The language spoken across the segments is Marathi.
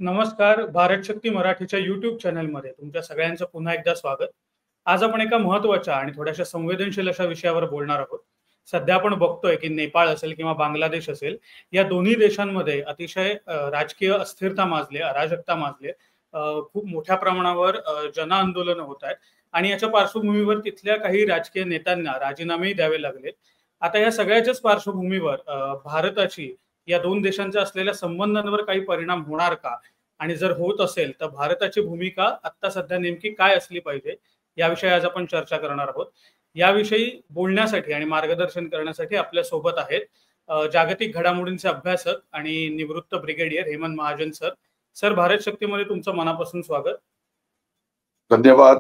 नमस्कार. भारत शक्ती मराठीच्या YouTube चॅनलमध्ये तुमच्या सगळ्यांचं पुन्हा एकदा स्वागत. आज आपण एका महत्त्वाच्या आणि थोड्याशा संवेदनशील अशा विषयावर बोलणार आहोत. सध्या आपण बघतोय की नेपाळ असेल किंवा बांगलादेश असेल, या दोन्ही देशांमध्ये अतिशय राजकीय अस्थिरता माजली, अराजकता माजली. खूप मोठ्या प्रमाणावर जनआंदोलनं होत आहेत आणि याच्या पार्श्वभूमीवर तिथल्या काही राजकीय नेत्यांना राजीनामेही द्यावे लागले. आता या सगळ्याच्याच पार्श्वभूमीवर भारताची या दोन देशांच्या असलेल्या संबंधांवर काही परिणाम होणार का? आणि जर होत असेल तर भारताची भूमिका आता सध्या नेमकी काय असली पाहिजे, याविषयी आज आपण चर्चा करणार आहोत. याविषयी बोलण्यासाठी आणि मार्गदर्शन करण्यासाठी आपल्या सोबत आहेत जागतिक घडामोडींचे अभ्यासक आणि निवृत्त brigadier Hemant Mahajan sir. Sir, Bharat शक्तीमध्ये तुमचं मनापासून स्वागत. धन्यवाद.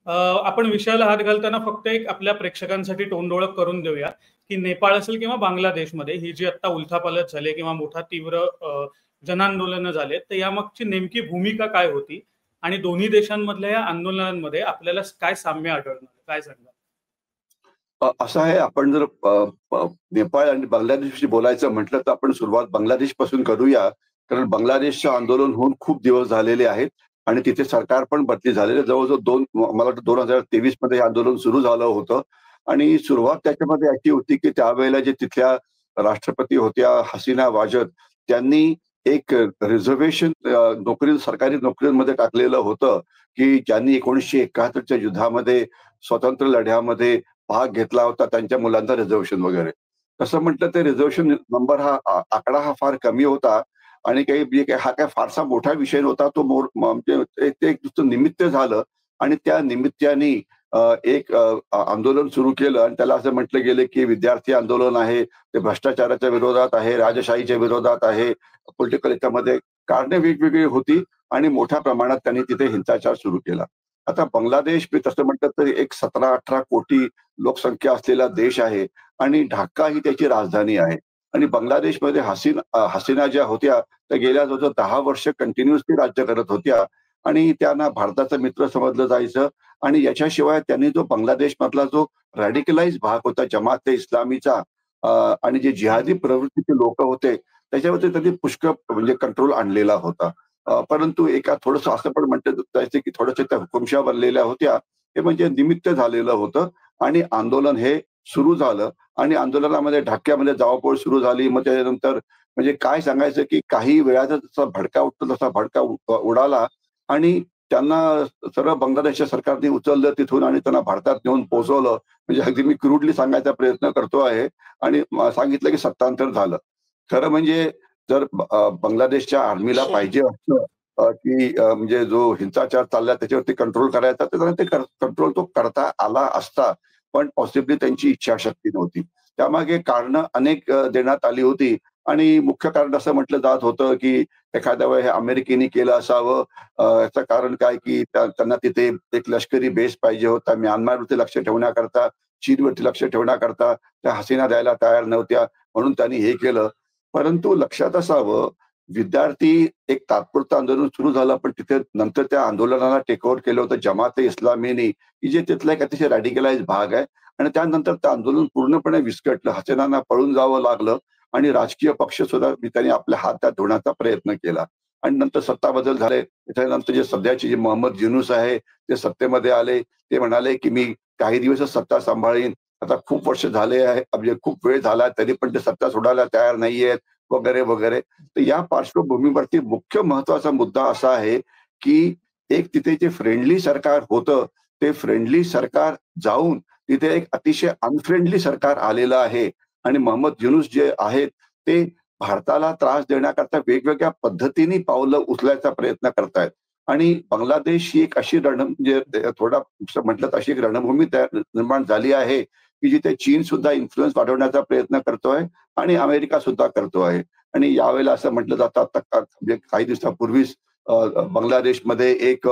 आपण विषयाला हात घालताना फक्त एक आपल्या प्रेक्षकांसाठी तोंडओळख करून देऊया की नेपाळ असेल किंवा बांगलादेशमध्ये ही जी आता उलथापालथ झाली किंवा मोठा तीव्र जनआंदोलनं झाले, तर यामागची नेमकी भूमिका काय होती आणि दोन्ही देशांमधल्या या आंदोलनांमध्ये आपल्याला काय साम्य आढळणार, काय सांगा? असं आहे, आपण जर नेपाळ आणि बांगलादेशविषयी बोलायचं म्हटलं तर आपण सुरुवात बांगलादेश पासून करूया. कारण बांगलादेशचं आंदोलन होऊन खूप दिवस झालेले आहेत आणि तिथे सरकार पण बदली झालेले. जवळजवळ मला वाटतं 2023 मध्ये हे आंदोलन सुरू झालं होतं आणि सुरुवात त्याच्यामध्ये अशी होती की त्यावेळेला जे तिथल्या राष्ट्रपती होत्या हसीना वाजद, त्यांनी एक रिझर्वेशन सरकारी नोकरीमध्ये टाकलेलं होतं की ज्यांनी 1971च्या युद्धामध्ये स्वातंत्र्य लढ्यामध्ये भाग घेतला होता त्यांच्या मुलांचा रिझर्वेशन वगैरे. तसं म्हटलं तर रिझर्वेशन नंबर आकडा हा फार कमी होता आणि हा काय फारसा मोठा विषय नव्हता. तो म्हणजे ते एक नुसतं निमित्त झालं आणि त्या निमित्ताने एक आंदोलन सुरू केलं आणि त्याला असं म्हटलं गेलं की विद्यार्थी आंदोलन आहे, ते भ्रष्टाचाराच्या विरोधात आहे, राजशाहीच्या विरोधात आहे. पॉलिटिकल याच्यामध्ये कारणे वेगवेगळी होती आणि मोठ्या प्रमाणात त्यांनी तिथे हिंसाचार सुरू केला. आता बांगलादेश तसं म्हटलं तर एक 17-18 कोटी लोकसंख्या असलेला देश आहे आणि ढाका ही त्याची राजधानी आहे. आणि बांगलादेशमध्ये हसीना ज्या होत्या त्या गेल्या जवळजवळ 10 वर्ष कंटिन्युअसली राज्य करत होत्या आणि त्यांना भारताचा मित्र समजलं जायचं. आणि याच्याशिवाय त्यांनी जो बांगलादेश मधला जो रॅडिकलाइज भाग होता जमात इस्लामीचा आणि जे जिहादी प्रवृत्तीचे लोक होते त्याच्यावरती त्यांनी पुष्कळ म्हणजे कंट्रोल आणलेला होता. परंतु एका थोडंसं असं पण म्हणतात जायचं की थोडंसं त्या हुकुमशा बनलेल्या होत्या, हे म्हणजे निमित्त झालेलं होतं आणि आंदोलन हे सुरू झालं आणि आंदोलनामध्ये ढाक्यामध्ये जाळपोळ सुरू झाली. मग त्याच्यानंतर म्हणजे काय सांगायचं की काही वेळाचा जसा भडका उठतो तसा भडका उडाला आणि त्यांना सरळ बांगलादेशच्या सरकारने उचललं तिथून आणि त्यांना भारतात नेऊन पोहोचवलं. म्हणजे अगदी मी क्रूडली सांगायचा प्रयत्न करतो आहे आणि सांगितलं की सत्तांतर झालं. खरं म्हणजे जर बांगलादेशच्या आर्मीला पाहिजे असतं की म्हणजे जो हिंसाचार चालला त्याच्यावरती कंट्रोल करायचा तर ते कंट्रोल तो करता आला असता, पण पॉसिबली त्यांची इच्छाशक्ती नव्हती. त्यामागे कारणं अनेक देण्यात आली होती आणि मुख्य कारण असं म्हटलं जात होतं की एखाद्या वेळी हे अमेरिकेने केलं असावं. याचं कारण काय की त्यांना तिथे एक लष्करी बेस पाहिजे होता. म्यानमारवरती लक्ष ठेवण्याकरता, चीनवरती लक्ष ठेवण्याकरता त्या हसीना द्यायला तयार नव्हत्या म्हणून त्यांनी हे केलं. परंतु लक्षात असावं, विद्यार्थी एक तात्पुरतं आंदोलन सुरू झालं पण तिथे नंतर त्या आंदोलनाला टेकआउट केलं होतं जमात इस्लामीने, की जे तिथला एक अतिशय रॅडिकलाइज भाग आहे आणि त्यानंतर ते आंदोलन पूर्णपणे विस्कटलं. हसीनांना पळून जावं लागलं आणि राजकीय पक्ष सुद्धा त्यांनी आपल्या हात त्यात धुण्याचा प्रयत्न केला आणि नंतर सत्ता बदल झाले. त्याच्यानंतर जे सध्याचे जे मोहम्मद युनूस आहे ते सत्तेमध्ये आले. ते म्हणाले की मी काही दिवसच सत्ता सांभाळीन, आता खूप वर्ष झाले आहे, म्हणजे खूप वेळ झाला तरी पण ते सत्ता सोडायला तयार नाहीयेत वगैरे वगैरे. तर या पार्श्वभूमीवरती मुख्य महत्वाचा मुद्दा असा आहे की एक तिथे जे फ्रेंडली सरकार होतं ते फ्रेंडली सरकार जाऊन तिथे एक अतिशय अनफ्रेंडली सरकार आलेलं आहे आणि मोहम्मद युनूस जे आहेत ते भारताला त्रास देण्याकरता वेगवेगळ्या पद्धतीने पावलं उचलायचा प्रयत्न करतायत. आणि बांगलादेश ही एक अशी म्हणजे थोडा म्हटलं तर अशी एक रणभूमी निर्माण झाली आहे की जिथे चीन सुद्धा इन्फ्लुएन्स वाढवण्याचा प्रयत्न करतोय आणि अमेरिका सुद्धा करतो आहे. आणि यावेळेला असं म्हटलं जातं आता म्हणजे काही दिवसापूर्वीच बांगलादेशमध्ये एक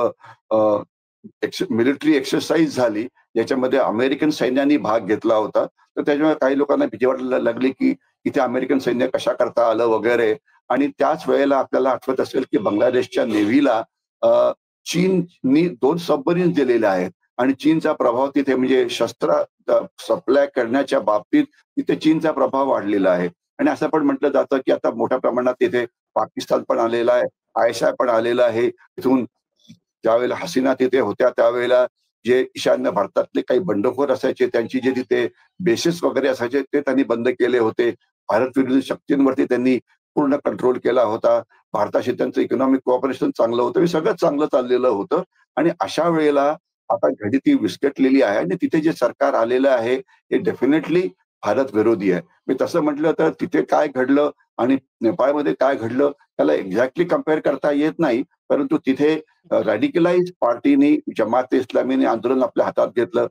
मिलिटरी एक्सरसाइज झाली ज्याच्यामध्ये अमेरिकन सैन्याने भाग घेतला होता. तर त्याच्यामुळे काही लोकांना भीती वाटायला लागली की इथे अमेरिकन सैन्य कशा करता आलं वगैरे. आणि त्याच वेळेला आपल्याला आठवत असेल की बांगलादेशच्या नेव्हीला चीननी 2 सबमरीन्स दिलेले आहेत आणि चीनचा प्रभाव तिथे म्हणजे शस्त्र सप्लाय करण्याच्या बाबतीत तिथे चीनचा प्रभाव वाढलेला आहे. आणि असं पण म्हटलं जातं की आता मोठ्या प्रमाणात तिथे पाकिस्तान पण आलेला आहे, आयएसआय पण आलेला आहे. तिथून ज्यावेळेला हसीना तिथे होत्या त्यावेळेला जे ईशान्य भारतातले काही बंडखोर असायचे, त्यांची जे तिथे बेसिस वगैरे असायचे ते त्यांनी बंद केले होते. भारत विरोधी शक्तींवरती त्यांनी पूर्ण कंट्रोल केला होता. भारताशी त्यांचं इकॉनॉमिक कोऑपरेशन चांगलं होतं, हे सगळं चांगलं चाललेलं होतं. आणि अशा वेळेला आता घडी ती विस्कटलेली आहे आणि तिथे जे सरकार आलेलं आहे हे डेफिनेटली भारत विरोधी आहे. मी तसं म्हटलं तर तिथे काय घडलं आणि नेपाळमध्ये काय घडलं त्याला एक्झॅक्टली कंपेअर करता येत नाही. परंतु तिथे रॅडिकलाइज पार्टीनी जमात इस्लामीने आंदोलन आपल्या हातात घेतलं.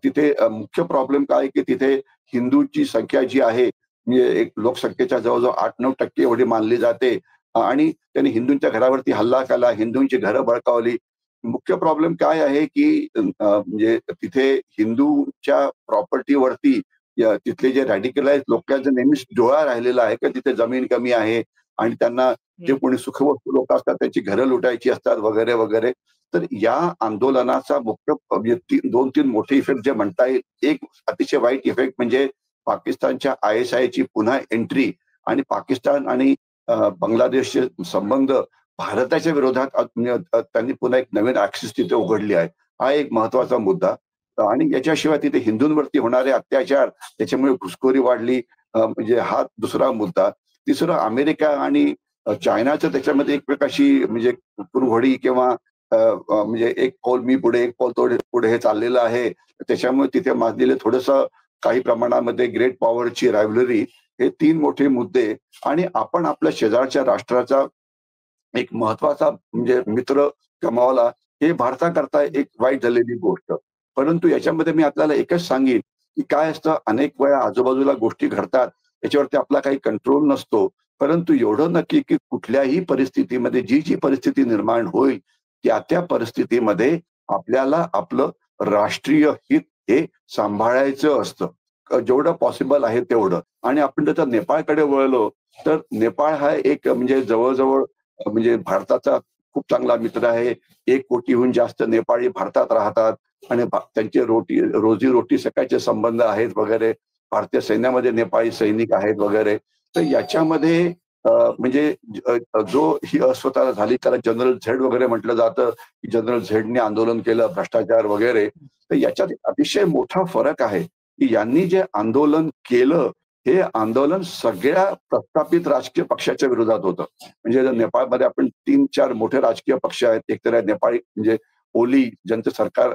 तिथे मुख्य प्रॉब्लेम काय की तिथे हिंदूंची संख्या जी आहे म्हणजे एक लोकसंख्येच्या जवळजवळ 8-9% एवढी मानली जाते. आणि त्यांनी हिंदूंच्या घरावरती हल्ला केला, हिंदूंची घरं बळकावली. मुख्य प्रॉब्लेम काय आहे की म्हणजे तिथे हिंदूच्या प्रॉपर्टीवरती तिथले जे रॅडिकलाइज लोकांचा नेहमीच डोळा राहिलेला आहे की तिथे जमीन कमी आहे आणि त्यांना जे कोणी सुखवस्तू लोक असतात त्यांची घरं लुटायची असतात वगैरे वगैरे. तर या आंदोलनाचा मुख्य 2-3 मोठे इफेक्ट जे म्हणता येईल, एक अतिशय वाईट इफेक्ट म्हणजे पाकिस्तानच्या आयएसआयची पुन्हा एंट्री आणि पाकिस्तान आणि बांगलादेशचे संबंध भारताच्या विरोधात म्हणजे त्यांनी पुन्हा एक नवीन ऍक्सिस तिथे उघडली आहे. हा एक महत्वाचा मुद्दा. आणि याच्याशिवाय तिथे हिंदूंवरती होणारे अत्याचार त्याच्यामुळे घुसखोरी वाढली, म्हणजे हा दुसरा मुद्दा. तिसरं अमेरिका आणि चायनाचं त्याच्यामध्ये एक प्रकारची म्हणजे कुरघोडी किंवा म्हणजे एक पाऊल मी पुढे एक पाऊल पुढे हे चाललेलं आहे. त्याच्यामुळे तिथे माजलेले थोडंसं काही प्रमाणामध्ये ग्रेट पॉवरची रायव्हलरी, हे 3 मोठे मुद्दे. आणि आपण आपल्या शेजारच्या राष्ट्राचा एक महत्वाचा म्हणजे मित्र गमावला, हे भारताकरता एक वाईट झालेली गोष्ट. परंतु याच्यामध्ये मी आपल्याला एकच सांगेन, की काय असतं अनेक वेळा आजूबाजूला गोष्टी घडतात, याच्यावरती आपला काही कंट्रोल नसतो. परंतु एवढं नक्की की कुठल्याही परिस्थितीमध्ये जी परिस्थिती निर्माण होईल, त्या परिस्थितीमध्ये आपल्याला आपलं राष्ट्रीय हित हे सांभाळायचं असतं. जेवढं पॉसिबल आहे तेवढं. आणि आपण जर नेपाळकडे वळलो, तर नेपाळ हा एक म्हणजे जवळ-जवळ म्हणजे भारताचा खूप चांगला मित्र आहे. 1 कोटीहून जास्त नेपाळी भारतात राहतात आणि त्यांचे रोजी-रोटी सकाळचे संबंध आहेत वगैरे. भारतीय सैन्यामध्ये नेपाळी सैनिक आहेत वगैरे. तर याच्यामध्ये म्हणजे जो ही अस्वताला झाली त्याला जनरल झेड वगैरे म्हटलं जातं, की जनरल झेडने आंदोलन केलं, भ्रष्टाचार वगैरे. तर याच्यात एक अतिशय मोठा फरक आहे, की यांनी जे आंदोलन केलं, हे आंदोलन सगळ्या प्रस्थापित राजकीय पक्षाच्या विरोधात होतं. म्हणजे नेपाळमध्ये आपण 3-4 मोठे राजकीय पक्ष आहेत. एक तर आहे नेपाळी म्हणजे ओली ज्यांचं सरकार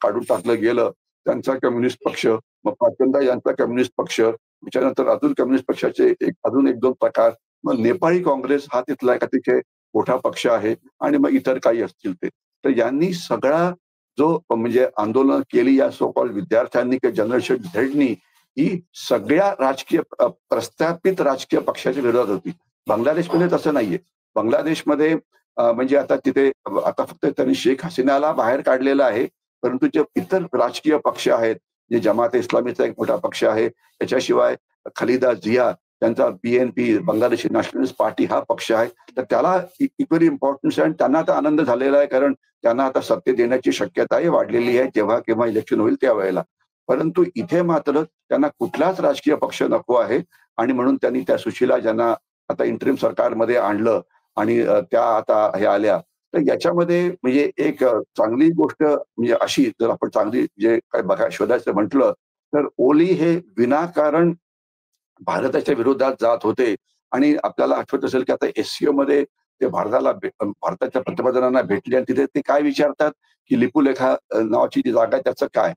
काढून टाकलं गेलं, त्यांचा कम्युनिस्ट पक्ष, मग पाचंदा यांचा कम्युनिस्ट पक्ष, त्याच्यानंतर अजून कम्युनिस्ट पक्षाचे अजून 1-2 प्रकार, मग नेपाळी काँग्रेस हा तिथला एक अतिशय मोठा पक्ष आहे आणि मग इतर काही असतील ते. तर यांनी सगळा जो म्हणजे आंदोलन केली या सो कॉल्ड विद्यार्थ्यांनी किंवा जनरल झेडनी, ही सगळ्या राजकीय प्रस्थापित राजकीय पक्षाच्या विरोधात होती. बांगलादेशमध्ये तसं नाहीये. बांगलादेशमध्ये म्हणजे आता तिथे आता फक्त त्यांनी शेख हसीनाला बाहेर काढलेलं आहे. परंतु जे इतर राजकीय पक्ष आहेत, जे जमात इस्लामीचा एक मोठा पक्ष आहे, त्याच्याशिवाय खलिदा जिया त्यांचा बीएनपी बांगलादेशी नॅशनलिस्ट पार्टी हा पक्ष आहे. तर त्याला इक्वली इम्पॉर्टन्स आहे आणि त्यांना आता आनंद झालेला आहे, कारण त्यांना आता सत्तेत येण्याची शक्यताही वाढलेली आहे, जेव्हा केव्हा इलेक्शन होईल त्यावेळेला. परंतु इथे मात्र त्यांना कुठलाच राजकीय पक्ष नको आहे आणि म्हणून त्यांनी त्या सुशीला ज्यांना आता इंटरिम सरकारमध्ये आणलं आणि त्या आता हे आल्या. तर याच्यामध्ये म्हणजे एक चांगली गोष्ट म्हणजे अशी जर आपण चांगली जे काय शोधायचं म्हटलं, तर ओली हे विनाकारण भारताच्या विरोधात जात होते. आणि आपल्याला आठवत असेल की आता एससीओमध्ये ते भारताच्या पंतप्रधानांना भेटले आणि तिथे ते काय विचारतात, की लिपुलेखा नावाची जी जागा आहे त्याचं काय?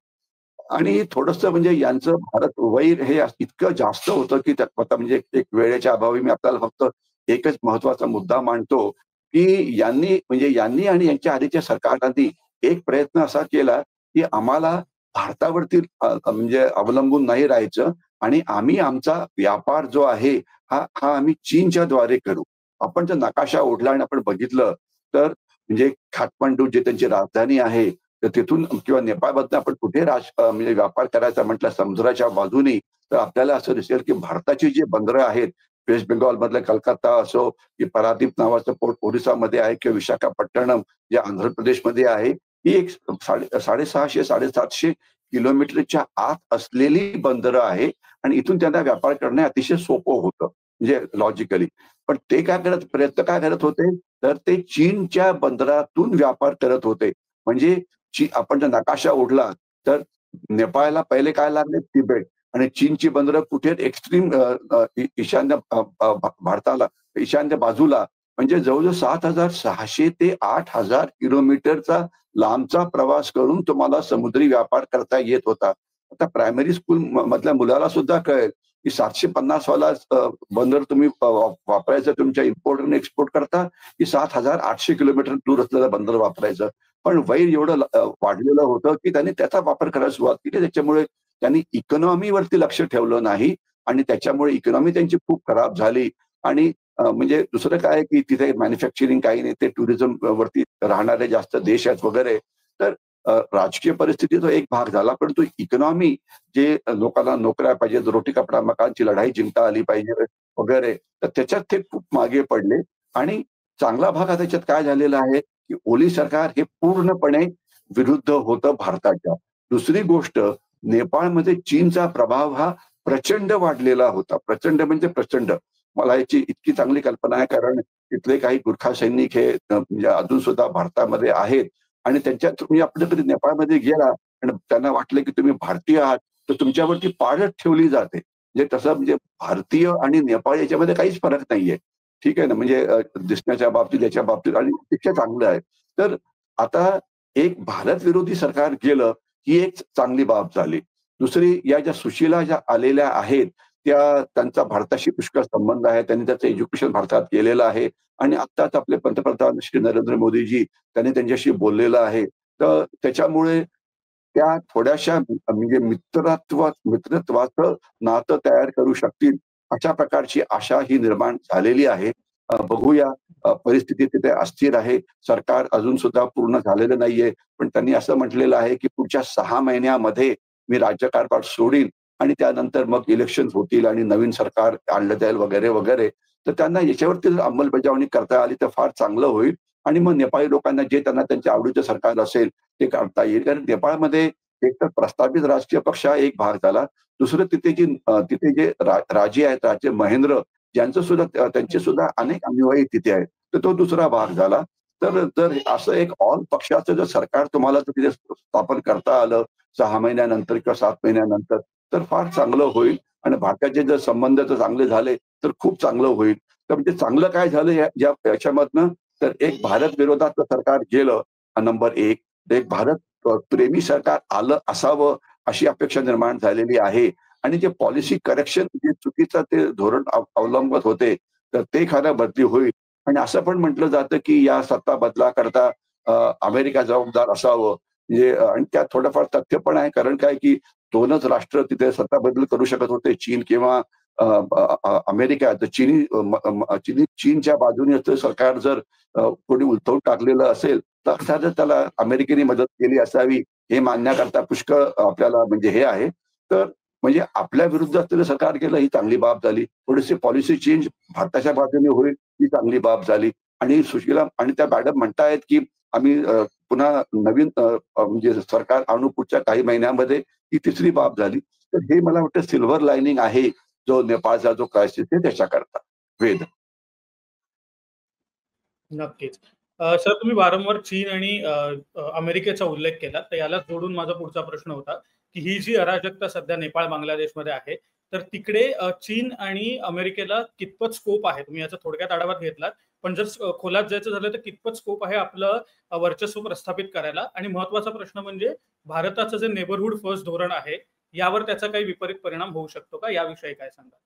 आणि थोडंसं म्हणजे यांचं भारत वैर हे इतकं जास्त होतं, की आता म्हणजे एक वेळेच्या अभावी मी आपल्याला फक्त एकच महत्वाचा मुद्दा मांडतो, की यांनी आणि यांच्या आधीच्या सरकारांनी एक प्रयत्न असा केला, की आम्हाला भारतावरती म्हणजे अवलंबून नाही राहायचं आणि आम्ही आमचा व्यापार जो आहे, हा आम्ही चीनच्या द्वारे करू. आपण जर नकाशा ओढला आणि आपण बघितलं, तर म्हणजे काठमांडू जे त्यांची राजधानी आहे, तर तिथून किंवा नेपाळमधनं आपण कुठे म्हणजे व्यापार करायचा म्हटलं समुद्राच्या बाजूनी, तर आपल्याला असं दिसेल की भारताची जी बंदरं आहेत, वेस्ट बेंगॉल मधलं कलकत्ता असो, की पारादीप नावाचं पोर्ट ओरिसामध्ये आहे किंवा विशाखापट्टणम जे आंध्र प्रदेशमध्ये आहे, ही एक 650-750 किलोमीटरच्या आत असलेली बंदरं आहे आणि इथून त्यांना व्यापार करणे अतिशय सोपं होतं. म्हणजे लॉजिकली. पण ते काय करत प्रयत्न काय करत होते, तर ते चीनच्या बंदरातून व्यापार करत होते. म्हणजे आपण जर नकाशा ओढला, तर नेपाळला पहिले काय लागले तिबेट आणि चीनची बंदरं कुठे एक्स्ट्रीम ईशान्य भारताला ईशान्य बाजूला म्हणजे जवळ-जवळ 7,600 ते 8,000 किलोमीटरचा लांबचा प्रवास करून तुम्हाला समुद्री व्यापार करता येत होता. आता प्रायमरी स्कूल मधल्या मुलाला सुद्धा कळेल, की 750 वाला बंदर तुम्ही वापरायचं तुमच्या इम्पोर्ट आणि एक्सपोर्ट करता, की 7,800 किलोमीटर दूर असलेलं बंदर वापरायचं. पण वैर एवढं वाढलेलं होतं, की त्यांनी त्याचा वापर करायला सुरुवात केली. त्याच्यामुळे त्यांनी इकॉनॉमीवरती लक्ष ठेवलं नाही आणि त्याच्यामुळे इकॉनॉमी त्यांची खूप खराब झाली आणि म्हणजे दुसरं काय आहे, की तिथे मॅन्युफॅक्चरिंग काही नाही. ते टुरिझम वरती राहणारे जास्त देश आहेत वगैरे. तर राजकीय परिस्थितीचा एक भाग झाला. परंतु इकॉनॉमी जे लोकांना नोकऱ्या पाहिजेत, रोटी कपडा मकानची लढाई जिंकता आली पाहिजे वगैरे. तर त्याच्यात ते खूप मागे पडले आणि चांगला भाग आता त्याच्यात काय झालेला आहे, की ओली सरकार हे पूर्णपणे विरुद्ध होतं भारताच्या. दुसरी गोष्ट नेपाळमध्ये चीनचा प्रभाव हा प्रचंड वाढलेला होता. प्रचंड म्हणजे प्रचंड. मला याची इतकी चांगली कल्पना आहे कारण तिथले काही गुरखा सैनिक हे म्हणजे अजून सुद्धा भारतामध्ये आहेत आणि त्यांच्या तुम्ही आपल्या कधी नेपाळमध्ये गेला आणि त्यांना वाटलं की तुम्ही भारतीय आहात, तर तुमच्यावरती पाळत ठेवली जाते. म्हणजे तसं म्हणजे भारतीय आणि नेपाळ याच्यामध्ये काहीच फरक नाहीये. ठीक आहे ना, म्हणजे दिसण्याच्या बाबतीत, याच्या बाबतीत आणि पेक्षा चांगलं आहे. तर आता एक भारत विरोधी सरकार गेलं, ही एक चांगली बाब झाली. दुसरी या ज्या सुशिला ज्या आलेल्या आहेत, त्यांचा भारताशी पुष्कळ संबंध आहे. त्यांनी त्याचं एज्युकेशन भारतात केलेलं आहे आणि आत्ताच आपले पंतप्रधान श्री नरेंद्र मोदीजी त्यांनी त्यांच्याशी बोललेलं आहे. तर त्याच्यामुळे त्या थोड्याशा म्हणजे मित्रत्वाचं नातं तयार करू शकतील, अशा प्रकारची आशा ही निर्माण झालेली आहे. बघूया परिस्थिती तिथे अस्थिर आहे. सरकार अजून सुद्धा पूर्ण झालेलं नाहीये. पण त्यांनी असं म्हटलेलं आहे, की पुढच्या 6 महिन्यामध्ये मी राज्यकारभार सोडीन आणि त्यानंतर मग इलेक्शन्स होतील आणि नवीन सरकार आणलं जाईल वगैरे, वगैरे. तर त्यांना याच्यावरती जर अंमलबजावणी करता आली तर फार चांगलं होईल आणि मग नेपाळी लोकांना जे त्यांना त्यांच्या आवडीचं सरकार असेल ते काढता येईल. कारण नेपाळमध्ये एकतर प्रस्तावित राजकीय पक्ष हा एक भाग झाला. दुसरं तिथे जे राजे आहेत, राजे महेंद्र ज्यांचं सुद्धा त्यांचे सुद्धा अनेक अनुयायी तिथे आहेत. तर तो दुसरा भाग झाला. तर जर असं एक ऑल पक्षाचं जर सरकार तुम्हाला जर तिथे स्थापन करता आलं 6 महिन्यानंतर किंवा 7 महिन्यानंतर, तर फार चांगलं होईल आणि भारताचे जर संबंध जर चांगले झाले, तर खूप चांगलं होईल. तर म्हणजे चांगलं काय झालं याच्यामधनं, तर एक भारत विरोधातलं सरकार गेलं नंबर 1. एक भारत प्रेमी सरकार आलं असावं अशी अपेक्षा निर्माण झालेली आहे आणि जे पॉलिसी करेक्शन जे चुकीचं ते धोरण अवलंबत होते, तर ते खरं बदली होईल आणि असं पण म्हटलं जातं, की या सत्ता बदलाकरता अमेरिका जबाबदार असावं. म्हणजे आणि त्यात थोडंफार तथ्य पण आहे. कारण काय, की 2च राष्ट्र तिथे सत्ता बदल करू शकत होते, चीन किंवा अमेरिका. तर चीनच्या बाजूने असलेलं सरकार जर कोणी उलथवून टाकलेलं असेल, तर अर्थातच त्याला अमेरिकेने मदत केली असावी, हे मानण्याकरता पुष्कळ आपल्याला म्हणजे हे आहे. तर म्हणजे आपल्या विरुद्ध असलेलं सरकार गेलं ही चांगली बाब झाली. थोडीशी पॉलिसी चेंज भारताच्या बाजूने होईल ही चांगली बाब झाली आणि सुशीला आणि त्या मॅडम म्हणतायत, की आम्ही पुन्हा नवीन म्हणजे सरकार आणू पुढच्या काही महिन्यामध्ये, ही तिसरी बाब झाली. तर हे मला वाटतं सिल्व्हर लायनिंग आहे, जो नेपाळचा जो क्रायसिस आहे त्याच्याकरता. वेद. नक्कीच. सर तुम्ही वारंवार चीन आणि अमेरिकेचा उल्लेख केला. तर याला जोडून माझा पुढचा प्रश्न होता, की ही जी अराजकता सध्या नेपाळ, बांगलादेशमध्ये आहे, तर तिकडे चीन आणि अमेरिकेला कितपत स्कोप आहे? तुम्ही याचा थोडक्यात आढावा घेतलात. पण जर खोलात जायचं झालं तर कितपत स्कोप आहे आपलं वर्चस्व प्रस्थापित करायला? आणि महत्त्वाचा प्रश्न म्हणजे भारताचं जे नेबरहूड फर्स्ट धोरण आहे, यावर त्याचा काही विपरीत परिणाम होऊ शकतो का? याविषयी काय सांगाल?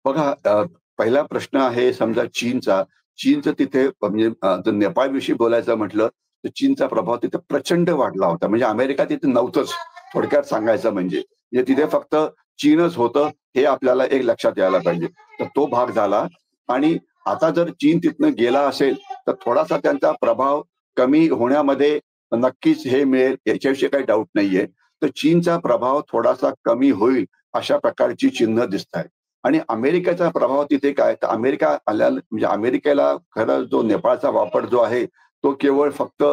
बघा पहिला प्रश्न आहे समजा चीनचा. चीनचं तिथे म्हणजे जर नेपाळविषयी बोलायचं म्हटलं, तर चीनचा प्रभाव तिथे प्रचंड वाढला होता. म्हणजे अमेरिका तिथे नव्हतंच, थोडक्यात सांगायचं म्हणजे. म्हणजे तिथे फक्त चीनच होतं, हे आपल्याला एक लक्षात यायला पाहिजे. तर तो भाग झाला आणि आता जर चीन तिथनं गेला असेल, तर थोडासा त्यांचा प्रभाव कमी होण्यामध्ये नक्कीच हे मिळेल, याच्याविषयी काही डाऊट नाहीये. तर चीनचा प्रभाव थोडासा कमी होईल, अशा प्रकारची चिन्ह दिसतायत. आणि अमेरिकेचा प्रभाव तिथे काय, तर अमेरिका आल्या म्हणजे अमेरिकेला खरं जो नेपाळचा वापर जो आहे, तो केवळ फक्त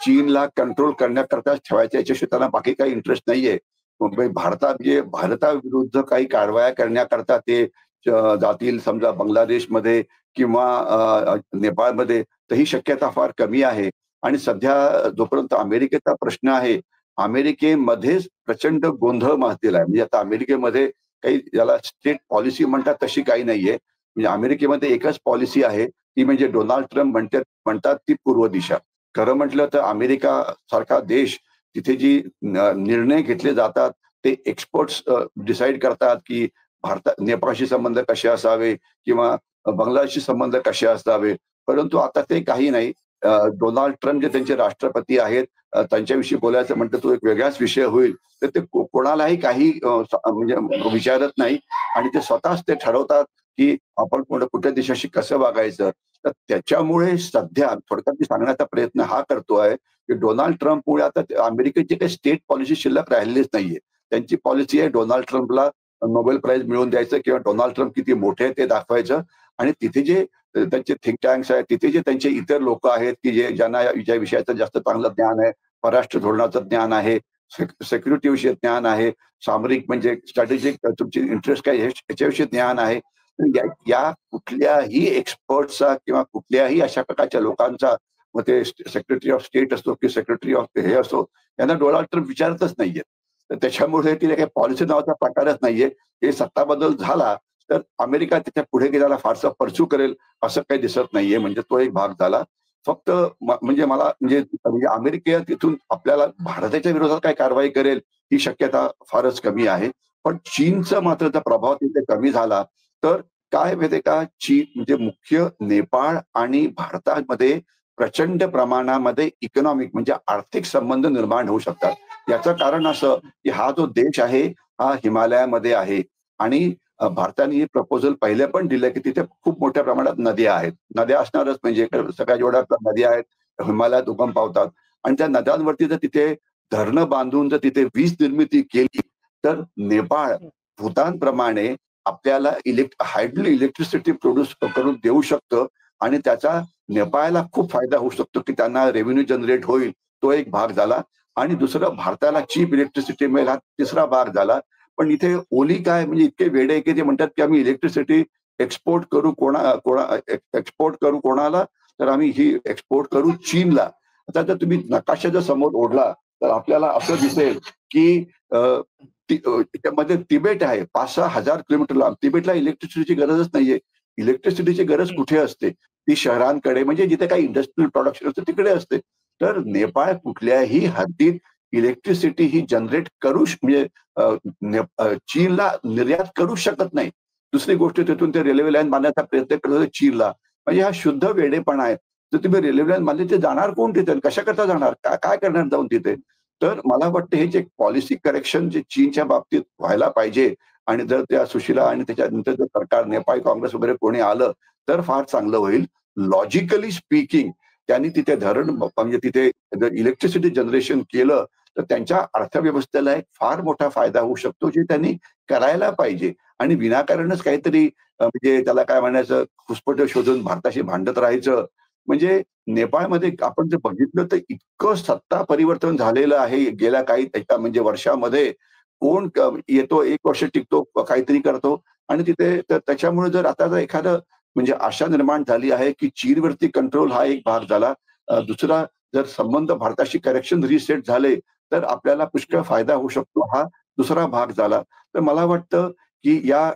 चीनला कंट्रोल करण्याकरताच ठेवायचा, याच्याशिवाय त्यांना बाकी काही इंटरेस्ट नाहीये. भारताविरुद्ध काही कारवाया करण्याकरता ते जातील समजा बांगलादेशमध्ये किंवा नेपाळमध्ये, तर ही शक्यता फार कमी आहे. आणि सध्या जोपर्यंत अमेरिकेचा प्रश्न आहे, अमेरिकेमध्येच प्रचंड गोंधळ माजलेला आहे. म्हणजे आता अमेरिकेमध्ये काही ज्याला स्टेट पॉलिसी म्हणतात तशी काही नाहीये. म्हणजे अमेरिकेमध्ये एकच पॉलिसी आहे, ती म्हणजे डोनाल्ड ट्रम्प म्हणतात ती पूर्व दिशा. खरं म्हटलं तर अमेरिका सारखा देश, तिथे जी निर्णय घेतले जातात ते एक्सपर्ट्स डिसाईड करतात की नेपाळशी संबंध कसे असावे किंवा बांगलादेशशी संबंध कसे असावे. परंतु आता ते काही नाही. डोनाल्ड ट्रम्प जे त्यांचे राष्ट्रपती आहेत, त्यांच्याविषयी बोलायचं म्हटलं तो एक वेगळाच विषय होईल. तर ते कोणालाही काही म्हणजे विचारत नाही आणि ते स्वतःच ते ठरवतात की आपण कुठल्या देशाशी कसं वागायचं. तर त्याच्यामुळे सध्या थोडक्यात मी सांगण्याचा प्रयत्न हा करतोय की डोनाल्ड ट्रम्पमुळे आता अमेरिकेची काही स्टेट पॉलिसी शिल्लक राहिलेलीच नाहीये. त्यांची पॉलिसी आहे डोनाल्ड ट्रम्पला नोबेल प्राइज मिळवून द्यायचं किंवा डोनाल्ड ट्रम्प किती मोठे आहे ते दाखवायचं. आणि तिथे जे त्यांचे थिंक टँक्स आहेत, तिथे जे त्यांचे इतर लोक आहेत की ज्यांना ज्या विषयाचं जास्त चांगलं ज्ञान आहे, परराष्ट्र धोरणाचं ज्ञान आहे, सेक्युरिटी विषयी ज्ञान आहे, सामरिक म्हणजे स्ट्रॅटेजिक तुमची इंटरेस्ट काय याच्याविषयी ज्ञान आहे. या कुठल्याही एक्सपर्टचा किंवा कुठल्याही अशा प्रकारच्या लोकांचा, मग ते सेक्रेटरी ऑफ स्टेट असतो की सेक्रेटरी ऑफ हे असो, यांना डोनाल्ड ट्रम्प विचारतच नाहीये. तर त्याच्यामुळे तिथे काही पॉलिसी नावाचा प्रकारच नाहीये. हे सत्ता बदल झाला तर अमेरिका त्याच्या पुढे गेल्याला फारसा परसू करेल असं काही दिसत नाहीये. म्हणजे तो एक भाग झाला. फक्त म्हणजे मला म्हणजे अमेरिका तिथून आपल्याला भारताच्या विरोधात काय कारवाई करेल ही शक्यता फारच कमी आहे. पण चीनचा मात्र जर प्रभाव तिथे कमी झाला तर काय माहितीये का, चीन म्हणजे मुख्य नेपाळ आणि भारतामध्ये प्रचंड प्रमाणामध्ये इकॉनॉमिक म्हणजे आर्थिक संबंध निर्माण होऊ शकतात. याचं कारण असं की हा जो देश आहे हा हिमालयामध्ये आहे आणि भारताने हे प्रपोजल पहिले पण दिलं की तिथे खूप मोठ्या प्रमाणात नद्या आहेत. नद्या असणारच म्हणजे सगळ्या जेवढ्या नद्या आहेत हिमालयात उगम पावतात आणि त्या नद्यांवरती जर तिथे धरणं बांधून जर तिथे वीज निर्मिती केली तर नेपाळ भूतानप्रमाणे आपल्याला हायड्रो इलेक्ट्रिसिटी प्रोड्यूस करून देऊ शकतं आणि त्याचा नेपाळला खूप फायदा होऊ शकतो की त्यांना रेव्हेन्यू जनरेट होईल. तो एक भाग झाला. आणि दुसरं भारताला चीप इलेक्ट्रिसिटी मिळेल हा तिसरा भाग झाला. पण इथे ओली काय म्हणजे इतके वेडे की ते म्हणतात की आम्ही इलेक्ट्रिसिटी एक्सपोर्ट करू एक्सपोर्ट करू कोणाला, तर आम्ही ही एक्सपोर्ट करू चीनला. आता जर तुम्ही नकाशा जर समोर ओढला तर आपल्याला असं दिसेल की त्यामध्ये तिबेट आहे 5-6 हजार किलोमीटर लांब. तिबेटला इलेक्ट्रिसिटीची गरजच नाहीये. इलेक्ट्रिसिटीची गरज कुठे असते? ती शहरांकडे म्हणजे जिथे काही इंडस्ट्रियल प्रोडक्शन असतं तिकडे असते. तर नेपाळ कुठल्याही हद्दीत इलेक्ट्रिसिटी ही जनरेट करू म्हणजे चीनला निर्यात करू शकत नाही. दुसरी गोष्ट तिथून ते रेल्वे लाईन बांधण्याचा प्रयत्न करत होते चीनला. म्हणजे हा शुद्ध वेडेपणा आहे. तर तुम्ही रेल्वे लाईन बांधली ते जाणार कोण तिथे? कशा करता जाणार? काय करणार जाऊन तिथे? तर मला वाटतं हे जे पॉलिसी करेक्शन जे चीनच्या बाबतीत व्हायला पाहिजे आणि जर त्या सुशीला आणि त्याच्यानंतर जर सरकार नेपाळ काँग्रेस वगैरे कोणी आलं तर फार चांगलं होईल. लॉजिकली स्पीकिंग त्यांनी तिथे धरण म्हणजे तिथे जर इलेक्ट्रिसिटी जनरेशन केलं तर त्यांच्या अर्थव्यवस्थेला एक फार मोठा फायदा होऊ शकतो जे त्यांनी करायला पाहिजे. आणि विनाकारणच काहीतरी म्हणजे त्याला काय म्हणायचं खुसपट शोधून भारताशी भांडत राहायचं. म्हणजे नेपाळमध्ये आपण जर बघितलं तर इतकं सत्ता परिवर्तन झालेलं आहे गेल्या काही म्हणजे वर्षामध्ये. कोण येतो 1 वर्ष टिकतो काहीतरी करतो आणि तिथे त्याच्यामुळे जर आता जर एखादं म्हणजे आशा निर्माण झाली आहे की चीनवरती कंट्रोल हा एक भाग झाला. दुसरा जर संबंध भारताशी करेक्शन रिसेट झाले तर आपल्याला पुष्कळ फायदा होऊ शकतो हा दुसरा भाग झाला. तर मला वाटतं की या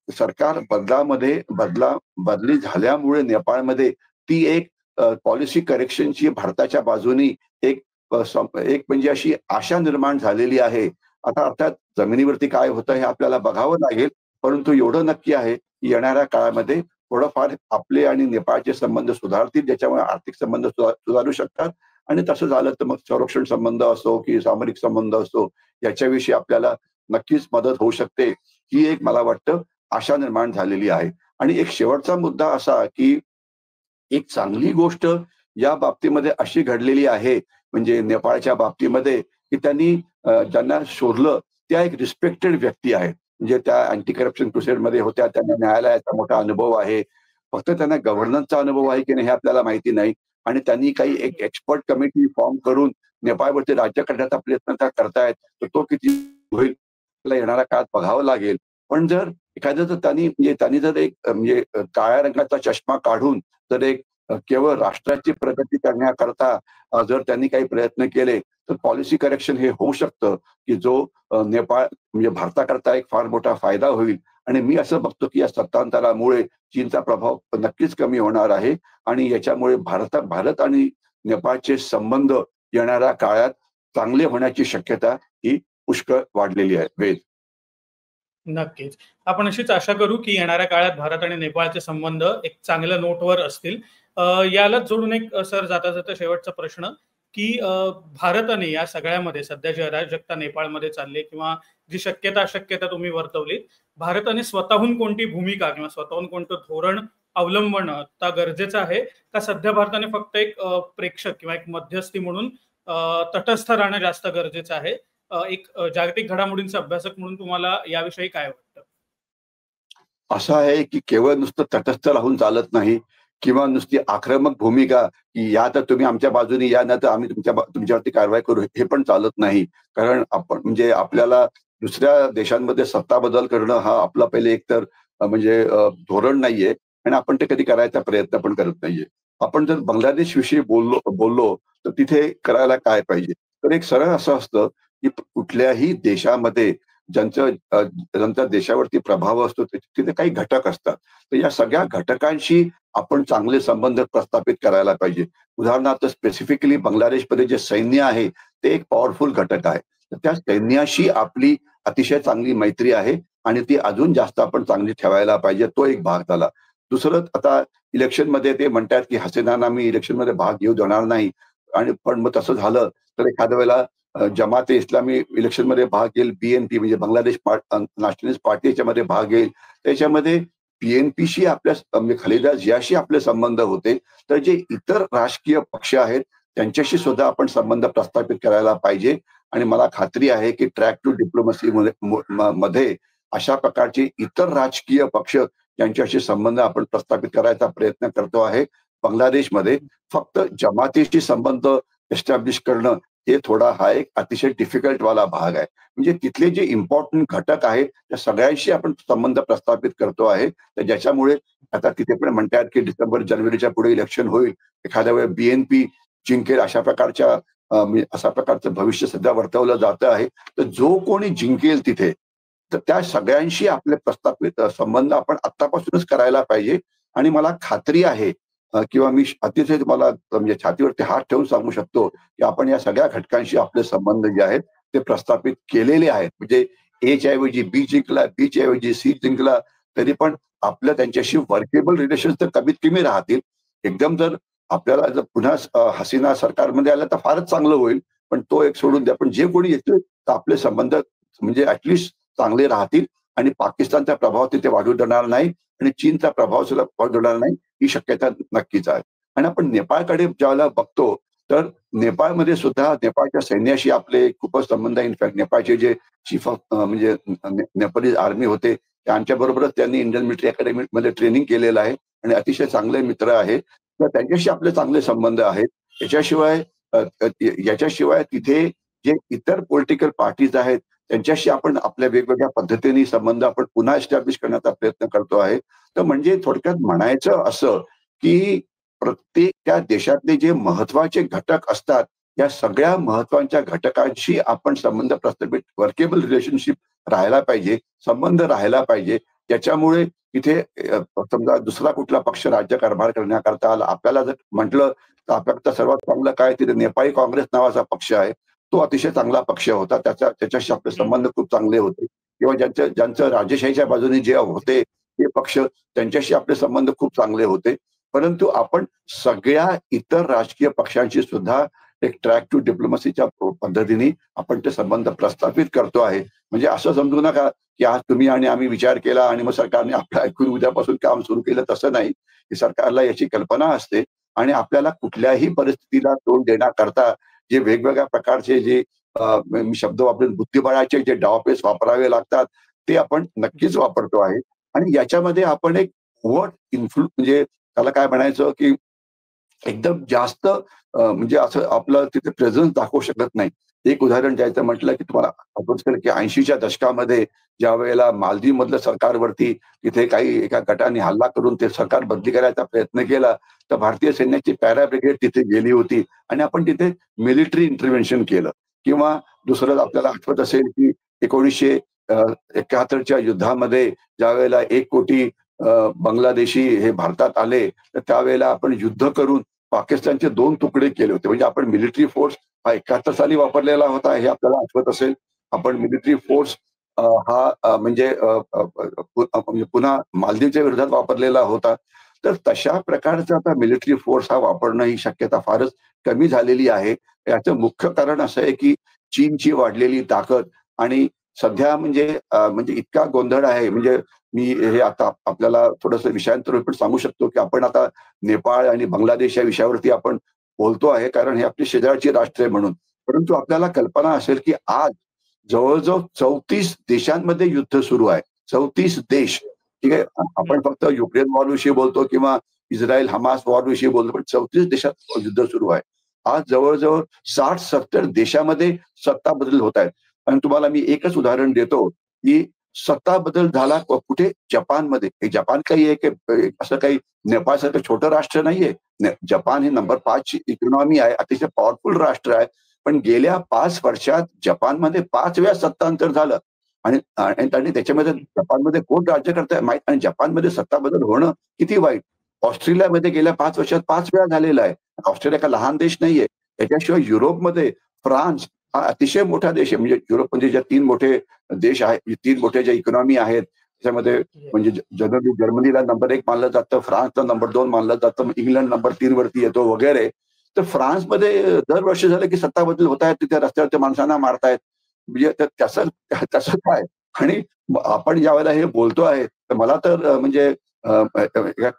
सरकार बदली झाल्यामुळे नेपाळमध्ये ती एक पॉलिसी करेक्शनची भारताच्या बाजूनी एक एक म्हणजे अशी आशा निर्माण झालेली आहे. आता अर्थात जमिनीवरती काय होतं हे आपल्याला बघावं लागेल. परंतु एवढं नक्की आहे की येणाऱ्या काळामध्ये थोडंफार आपले आणि नेपाळचे संबंध सुधारतील, ज्याच्यामुळे आर्थिक संबंध सुधारू शकतात. आणि तसं झालं तर मग संरक्षण संबंध असो की सामरिक संबंध असो याच्याविषयी आपल्याला नक्कीच मदत होऊ शकते. ही एक मला वाटतं आशा निर्माण झालेली आहे. आणि एक शेवटचा मुद्दा असा की एक चांगली गोष्ट या बाबतीमध्ये अशी घडलेली आहे म्हणजे नेपाळच्या बाबतीमध्ये की त्यांनी ज्यांना शोधलं त्या एक रिस्पेक्टेड व्यक्ती आहेत. म्हणजे त्या अँटी करप्शन क्रुसेडमध्ये होत्या, त्यांना न्यायालयाचा मोठा अनुभव आहे. फक्त त्यांना गव्हर्नन्सचा अनुभव आहे की नाही हे आपल्याला माहिती नाही. आणि त्यांनी काही एक एक्सपर्ट कमिटी फॉर्म करून नेपाळवरती राज्य करण्याचा प्रयत्न त्या करतायत. तर तो किती होईल येणाऱ्या काळात बघावं लागेल. पण जर एखाद्या जर त्यांनी जर एक काळ्या रंगाचा चष्मा काढून जर एक केवळ राष्ट्राची प्रगती करण्याकरता जर त्यांनी काही प्रयत्न केले तर पॉलिसी करेक्शन हे होऊ शकतं, की जो नेपाळ भारताकरता एक फार मोठा फायदा होईल. आणि मी असं बघतो, की या सत्तांतरामुळे चीनचा प्रभाव नक्कीच कमी होणार आहे आणि याच्यामुळे भारत आणि नेपाळचे संबंध येणाऱ्या काळात चांगले होण्याची शक्यता ही पुष्कळ वाढलेली आहे. वेद. नक्कीच. आपण अशीच आशा करू, की येणाऱ्या काळात भारत आणि नेपाळचे संबंध एक चांगल्या नोटवर असतील. यालाच जोडून एक सर जाता-जाता शेवटचा प्रश्न, की भारताने या सगळ्यामध्ये सध्या जी अराजकता नेपाळमध्ये चालली आहे किंवा जी शक्यता-अशक्यता तुम्ही वर्तवली, भारताने स्वतःहून कोणती भूमिका किंवा स्वतःहून कोणतं धोरण अवलंबणं आता गरजेचं आहे? का सध्या भारताने फक्त एक प्रेक्षक किंवा एक मध्यस्थी म्हणून तटस्थ राहणं जास्त गरजेचं आहे? एक जागतिक घडामोडींचा अभ्यासक म्हणून तुम्हाला याविषयी काय वाटतं? असं आहे, की केवळ नुसतं तटस्थ राहून चालत नाही किंवा नुसती आक्रमक भूमिका, की या तर तुम्ही आमच्या बाजूने या, नाही तर आम्ही तुमच्यावरती कारवाई करू, हे पण चालत नाही. कारण आपण आपल्याला दुसऱ्या देशांमध्ये सत्ता बदल करणं हा आपला पहिले एकतर धोरण नाहीये आणि आपण ते कधी करायचा प्रयत्न पण करत नाहीये. आपण जर बांगलादेश विषयी बोललो बोललो तर तिथे करायला काय पाहिजे? तर एक सरळ असं असतं, की कुठल्याही देशामध्ये ज्यांचा देशावरती प्रभाव असतो तिथे काही घटक असतात. तर या सगळ्या घटकांशी आपण चांगले संबंध प्रस्थापित करायला पाहिजे. उदाहरणार्थ स्पेसिफिकली बांगलादेशमध्ये जे सैन्य आहे ते एक पॉवरफुल घटक आहे. तर त्या सैन्याशी आपली अतिशय चांगली मैत्री आहे आणि ती अजून जास्त आपण चांगली ठेवायला पाहिजे. तो एक भाग झाला. दुसरं, आता इलेक्शनमध्ये ते म्हणतात, की हसीनांना मी इलेक्शनमध्ये भाग घेऊ देणार नाही आणि पण मग तसं झालं तर एखाद्या वेळेला जमाते इस्लामी इलेक्शनमध्ये भाग घेईल, बीएनपी म्हणजे बांगलादेश नॅशनलिस्ट पार्टी याच्यामध्ये भाग घेईल. त्याच्यामध्ये बीएनपीशी खलेदा जियाशी आपले संबंध होते. तर जे इतर राजकीय पक्ष आहेत त्यांच्याशी सुद्धा आपण संबंध प्रस्थापित करायला पाहिजे आणि मला खात्री आहे, की ट्रॅक टू डिप्लोमसी मध्ये अशा प्रकारचे इतर राजकीय पक्ष यांच्याशी संबंध आपण प्रस्थापित करायचा प्रयत्न करतो आहे. बांगलादेशमध्ये फक्त जमातीशी संबंध एस्टॅब्लिश करणं हे थोडा हा एक अतिशय डिफिकल्ट वाला भाग आहे. म्हणजे तिथले जे इम्पॉर्टंट घटक आहेत त्या सगळ्यांशी आपण संबंध प्रस्थापित करतो आहे. तर ज्याच्यामुळे आता तिथे पण म्हणतात, की डिसेंबर जानेवारीच्या पुढे इलेक्शन होईल. एखाद्या वेळेस बीएनपी जिंकेल अशा प्रकारचं भविष्य सध्या वर्तवलं जातं आहे. तर जो कोणी जिंकेल तिथे तर त्या सगळ्यांशी आपले प्रस्थापित संबंध आपण आत्तापासूनच करायला पाहिजे आणि मला खात्री आहे, किंवा मी अतिशय तुम्हाला छातीवरती हात ठेवून सांगू शकतो, की आपण या सगळ्या घटकांशी आपले संबंध जे आहेत ते प्रस्थापित केलेले आहेत. म्हणजे एच्या ऐवजी बी जिंकला, बीच्या ऐवजी सी जिंकला, तरी पण आपलं त्यांच्याशी वर्केबल रिलेशन तर कमीत कमी राहतील. एकदम जर आपल्याला जर पुन्हा हसीना सरकारमध्ये आलं तर फारच चांगलं होईल. पण तो एक सोडून द्या. पण जे कोणी येतील तर आपले संबंध ऍटलिस्ट चांगले राहतील आणि पाकिस्तानचा प्रभाव तिथे वाढू देणार नाही आणि चीनचा प्रभाव सुद्धा वाढू देणार नाही ही शक्यता नक्कीच आहे. आणि आपण नेपाळकडे ज्यावेळेला बघतो तर नेपाळमध्ये सुद्धा नेपाळच्या सैन्याशी आपले खूपच संबंध आहे. इनफॅक्ट नेपाळचे जे चीफ ऑफ नेपाळी आर्मी होते त्यांच्या बरोबरच त्यांनी इंडियन मिलिटरी अकॅडमीमध्ये ट्रेनिंग केलेलं आहे आणि अतिशय चांगले मित्र आहेत. तर त्यांच्याशी आपले चांगले संबंध आहेत. याच्याशिवाय याच्याशिवाय तिथे जे इतर पॉलिटिकल पार्टीज आहेत त्यांच्याशी आपण आपल्या वेगवेगळ्या पद्धतीने संबंध आपण पुन्हा एस्टॅब्लिश करण्याचा प्रयत्न करतो आहे. तर म्हणजे थोडक्यात म्हणायचं असं, की प्रत्येक त्या देशातले जे महत्वाचे घटक असतात या सगळ्या महत्वाच्या घटकांशी आपण संबंध प्रस्थापित वर्केबल रिलेशनशिप राहायला पाहिजे, संबंध राहायला पाहिजे. त्याच्यामुळे तिथे समजा दुसरा कुठला पक्ष राज्यकारभार करण्याकरता आला, आपल्याला जर म्हटलं तर आपल्याकडे सर्वात चांगलं काय, तिथे नेपाळी काँग्रेस नावाचा पक्ष आहे. तो अतिशय चांगला पक्ष होता. त्याच्याशी आपले संबंध खूप चांगले होते. किंवा ज्यांचं राजेशाहीच्या बाजूने जे होते ते पक्ष त्यांच्याशी आपले संबंध खूप चांगले होते. परंतु आपण सगळ्या इतर राजकीय पक्षांशी सुद्धा एक ट्रॅक टू डिप्लोमसीच्या पद्धतीने आपण ते संबंध प्रस्थापित करतो आहे. म्हणजे असं समजू नका, की आज तुम्ही आणि आम्ही विचार केला आणि मग सरकारने आपलं ऐकून उद्यापासून काम सुरू केलं, तसं नाही. की सरकारला याची कल्पना असते आणि आपल्याला कुठल्याही परिस्थितीला तोंड देण्याकरता जे वेगवेगळ्या प्रकारचे जे मी शब्द वापरेन बुद्धिबळाचे जे डावपेच वापरावे लागतात ते आपण नक्कीच वापरतो आहे. आणि याच्यामध्ये आपण एक त्याला काय म्हणायचं, की एकदम जास्त असं आपलं तिथे प्रेझेन्स दाखवू शकत नाही. एक उदाहरण द्यायचं म्हटलं की तुम्हाला आठवत असेल की 80च्या दशकामध्ये ज्या वेळेला मालदीवमधलं सरकारवरती तिथे काही एका गटाने हल्ला करून ते सरकार बदली करायचा प्रयत्न केला, तर भारतीय सैन्याची पॅरा ब्रिगेड तिथे गेली होती आणि आपण तिथे मिलिटरी इंटरव्हेन्शन केलं. किंवा दुसरं आपल्याला आठवत असेल की 1971च्या युद्धामध्ये ज्यावेळेला 1 कोटी बांगलादेशी हे भारतात आले, तर त्यावेळेला आपण युद्ध करून पाकिस्तानचे 2 तुकडे केले होते. म्हणजे आपण मिलिटरी फोर्स हा 71 साली वापरलेला होता हे आपल्याला आठवत असेल. आपण मिलिटरी फोर्स हा म्हणजे म्हणजे पुन्हा मालदीवच्या विरोधात वापरलेला होता. तर तशा प्रकारचा आता मिलिटरी फोर्स हा वापरणं ही शक्यता फारच कमी झालेली आहे. याचं मुख्य कारण असं आहे की चीनची वाढलेली ताकद आणि सध्या म्हणजे इतका गोंधळ आहे म्हणजे मी हे आता आपल्याला थोडंसं विषयांतर पण सांगू शकतो की आपण आता नेपाळ आणि बांगलादेश या विषयावरती आपण बोलतो आहे कारण हे आपली शेजारची राष्ट्र आहे म्हणून. परंतु आपल्याला कल्पना असेल की आज जवळ-जवळ 34 देशांमध्ये युद्ध सुरू आहे. 34 देश. ठीक आहे. आपण फक्त युक्रेन वॉरविषयी बोलतो किंवा इस्रायल हमास वॉरविषयी बोलतो, पण 34 देशात युद्ध सुरू आहे. आज जवळ-जवळ 60-70 देशामध्ये सत्ता बदल होत आहेत. आणि तुम्हाला मी एकच उदाहरण देतो, की सत्ता बदल झाला कुठे? जपानमध्ये. हे जपान काही एक असं काही नेपाळसारखं छोटं राष्ट्र नाहीये. जपान हे नंबर 5 ची इकॉनॉमी आहे. अतिशय पॉवरफुल राष्ट्र आहे. पण गेल्या 5 वर्षात जपानमध्ये 5 वेळा सत्तांतर झालं. आणि आणि त्याच्यामध्ये जपानमध्ये कोण राज्य करताय माहीत आणि जपानमध्ये सत्ता बदल होणं किती वाईट. ऑस्ट्रेलियामध्ये गेल्या 5 वर्षात 5 वेळा झालेला आहे. ऑस्ट्रेलिया काही लहान देश नाहीये. त्याच्याशिवाय युरोपमध्ये फ्रान्स हा अतिशय मोठा देश आहे. म्हणजे युरोपमध्ये ज्या 3 मोठे देश आहेत, 3 मोठे ज्या इकॉनॉमी आहेत, त्याच्यामध्ये म्हणजे जनरली जर्मनीला नंबर 1 मानलं जातं, फ्रान्सला नंबर 2 मानलं जातं, इंग्लंड नंबर 3 वरती येतो वगैरे. तर फ्रान्समध्ये दरवर्षी झालं की सत्ता बदल होत आहेत, तिथे रस्त्यावरच्या माणसांना मारतायत. म्हणजे त्याचं त्याचं काय? आणि आपण ज्यावेळेला हे बोलतो आहे, तर मला तर म्हणजे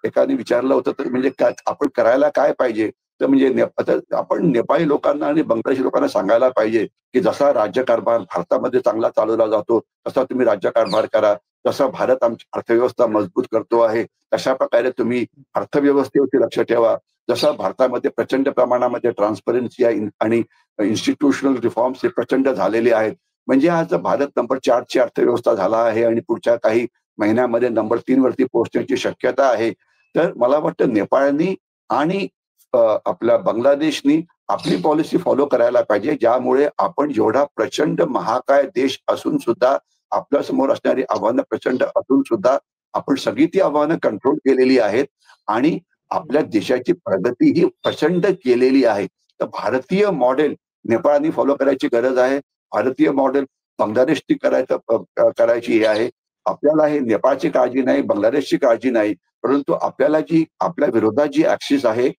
एकाने विचारलं होतं, तर म्हणजे काय आपण करायला काय पाहिजे? तर म्हणजे आता आपण नेपाळी लोकांना आणि बांगलादेशी लोकांना सांगायला पाहिजे, की जसा राज्यकारभार भारतामध्ये चांगला चालवला जातो, तसा तुम्ही राज्यकारभार करा. जसा भारत आमची अर्थव्यवस्था मजबूत करतो आहे, तशा प्रकारे तुम्ही अर्थव्यवस्थेवरती लक्ष ठेवा. जसं भारतामध्ये प्रचंड प्रमाणामध्ये ट्रान्सपरन्सी आहे आणि इन्स्टिट्यूशनल रिफॉर्म्स हे प्रचंड झालेले आहेत. म्हणजे आज भारत नंबर 4 ची अर्थव्यवस्था झाला आहे आणि पुढच्या काही महिन्यामध्ये नंबर 3 वरती पोहोचण्याची शक्यता आहे. तर मला वाटतं नेपाळनी आणि आपल्या बांगलादेशनी आपली पॉलिसी फॉलो करायला पाहिजे, ज्यामुळे आपण एवढा प्रचंड महाकाय देश असून सुद्धा आपल्या समोर असणारी आव्हानं प्रचंड असून सुद्धा आपण सगळी ती आव्हानं कंट्रोल केलेली आहेत आणि आपल्या देशाची प्रगती ही प्रचंड केलेली आहे. तर भारतीय मॉडेल नेपाळनी फॉलो करायची गरज आहे. भारतीय मॉडेल बांगलादेशची करायची हे आहे. आपल्याला हे नेपाळची काळजी नाही, बांगलादेशची काळजी नाही. परंतु आपल्याला जी आपल्या विरोधात जी ॲक्सिस आहे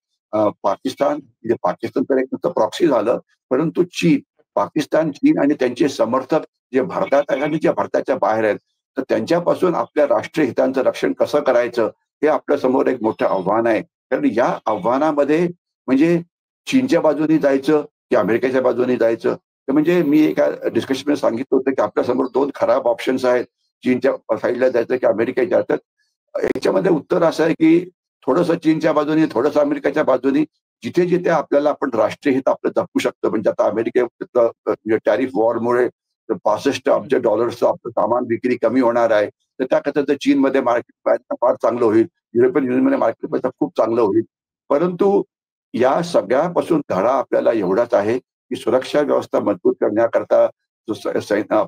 पाकिस्तान म्हणजे पाकिस्तान तर एक नुसतं प्रॉक्सी झालं, परंतु चीन, पाकिस्तान, चीन आणि त्यांचे समर्थक जे भारतात आहेत आणि जे भारताच्या बाहेर आहेत, तर त्यांच्यापासून आपल्या राष्ट्रीय हितांचं रक्षण कसं करायचं, हे आपल्यासमोर एक मोठं आव्हान आहे. कारण या आव्हानामध्ये म्हणजे चीनच्या बाजूने जायचं की अमेरिकेच्या बाजूने जायचं. तर म्हणजे मी एका डिस्कशनमध्ये सांगितलं होतं की आपल्यासमोर 2 खराब ऑप्शन्स आहेत. चीनच्या साइडला जायचं की अमेरिकेच्या. तर याच्यामध्ये उत्तर असं आहे की थोडंसं चीनच्या बाजूने, थोडंसं अमेरिकेच्या बाजूने जिथे-जिथे आपल्याला आपण राष्ट्रीय हित आपलं जपू शकतो. म्हणजे आता अमेरिकेचं म्हणजे टॅरिफ वॉरमुळे 65 अब्ज डॉलर्सचं आपलं सामान विक्री कमी होणार आहे. तर त्याकरता तर चीनमध्ये मार्केट फार चांगलं होईल. युरोपियन युनियनमध्ये मार्केट खूप चांगलं होईल. परंतु या सगळ्यापासून धडा आपल्याला एवढाच आहे, की सुरक्षा व्यवस्था मजबूत करण्याकरता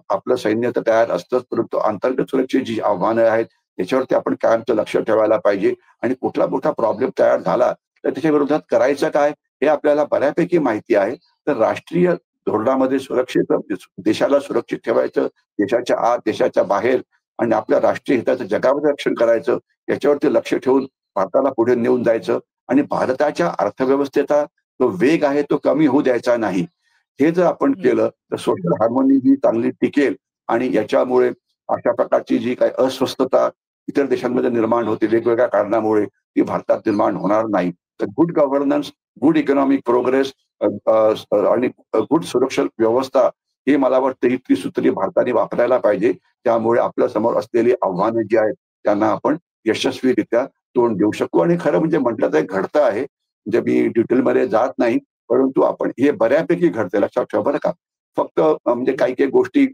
आपलं सैन्य तर तयार असतंच, परंतु अंतर्गत सुरक्षेची जी आव्हानं आहेत, त्याच्यावरती आपण कायमचं लक्ष ठेवायला पाहिजे आणि कुठला मोठा प्रॉब्लेम तयार झाला, तर त्याच्या विरोधात करायचं काय, हे आपल्याला बऱ्यापैकी माहिती आहे. तर राष्ट्रीय धोरणामध्ये देशाला सुरक्षित ठेवायचं, देशाच्या आत, देशाच्या बाहेर आणि आपल्या राष्ट्रीय हिताचं जगामध्ये रक्षण करायचं, याच्यावरती लक्ष ठेवून भारताला पुढे नेऊन जायचं आणि भारताच्या अर्थव्यवस्थेचा जो वेग आहे तो कमी होऊ द्यायचा नाही. हे जर आपण केलं तर सोशल हार्मोनी ही चांगली टिकेल आणि याच्यामुळे अशा प्रकारची जी काही अस्वस्थता इतर देशांमध्ये निर्माण होते वेगवेगळ्या कारणामुळे, ती भारतात निर्माण होणार नाही. तर good governance, good economic progress आणि गुड सुरक्षा व्यवस्था हे मला वाटतं ही त्रिसूत्री भारताने वापरायला पाहिजे. त्यामुळे आपल्या समोर असलेली आव्हानं जी आहेत त्यांना आपण यशस्वीरित्या तोंड देऊ शकू आणि खरं म्हणजे म्हटलं तर घडतं आहे. म्हणजे मी डिटेलमध्ये जात नाही, परंतु आपण हे बऱ्यापैकी घडतंय लक्षात ठेवा बरं का. फक्त म्हणजे काही काही गोष्टी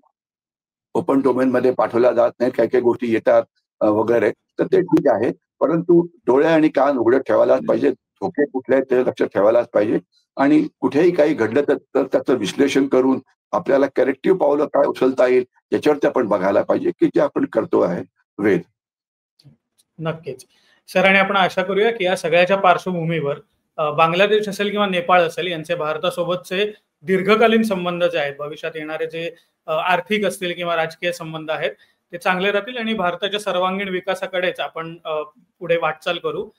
ओपन डोमेन मध्ये पाठवल्या जात नाहीत, काही काही गोष्टी येतात वगैरे, तर ते ठीक आहे. परंतु डोळे आणि कान उघडे ठेवायलाच पाहिजे. धोके कुठले आहेत ते लक्षात ठेवायलाच पाहिजे आणि कुठेही काही घडलं तर त्याचं विश्लेषण करून आपल्याला करेक्टिव्ह पावलं काय उचलता येईल याच्यावरती आपण बघायला पाहिजे, की जे आपण करतो आहे वेद. नक्कीच. सर आणि आपण आशा करूया, की या सगळ्याच्या पार्श्वभूमीवर बांगलादेश असेल किंवा नेपाळ असेल यांचे भारतासोबतचे दीर्घकालीन संबंध जे आहेत, भविष्यात येणारे जे आर्थिक असतील किंवा राजकीय संबंध आहेत, ते चांगले राहतील आणि भारताच्या सर्वांगीण विकासाकडेच आपण पुढे वाटचाल करू.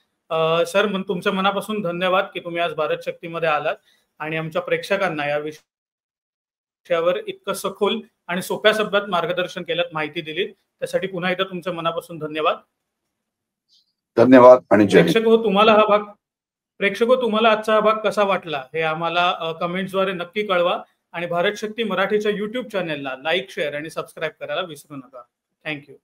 सर तुमचं मनापासून धन्यवाद, की तुम्ही आज भारत शक्तीमध्ये आलात आणि आमच्या प्रेक्षकांना या विषयावर इतकं सखोल आणि सोप्या शब्दात मार्गदर्शन केलं, माहिती दिली. त्यासाठी पुन्हा एकदा तुमचं मनापासून धन्यवाद. धन्यवाद आणि जय हिंद. प्रेक्षको तुम्हाला आजचा हा भाग कसा वाटला हे आम्हाला कमेंट्सद्वारे नक्की कळवा आणि भारत शक्ती मराठीच्या YouTube चॅनेलला लाईक, शेअर आणि सबस्क्राईब करायला विसरू नका. थँक्यू.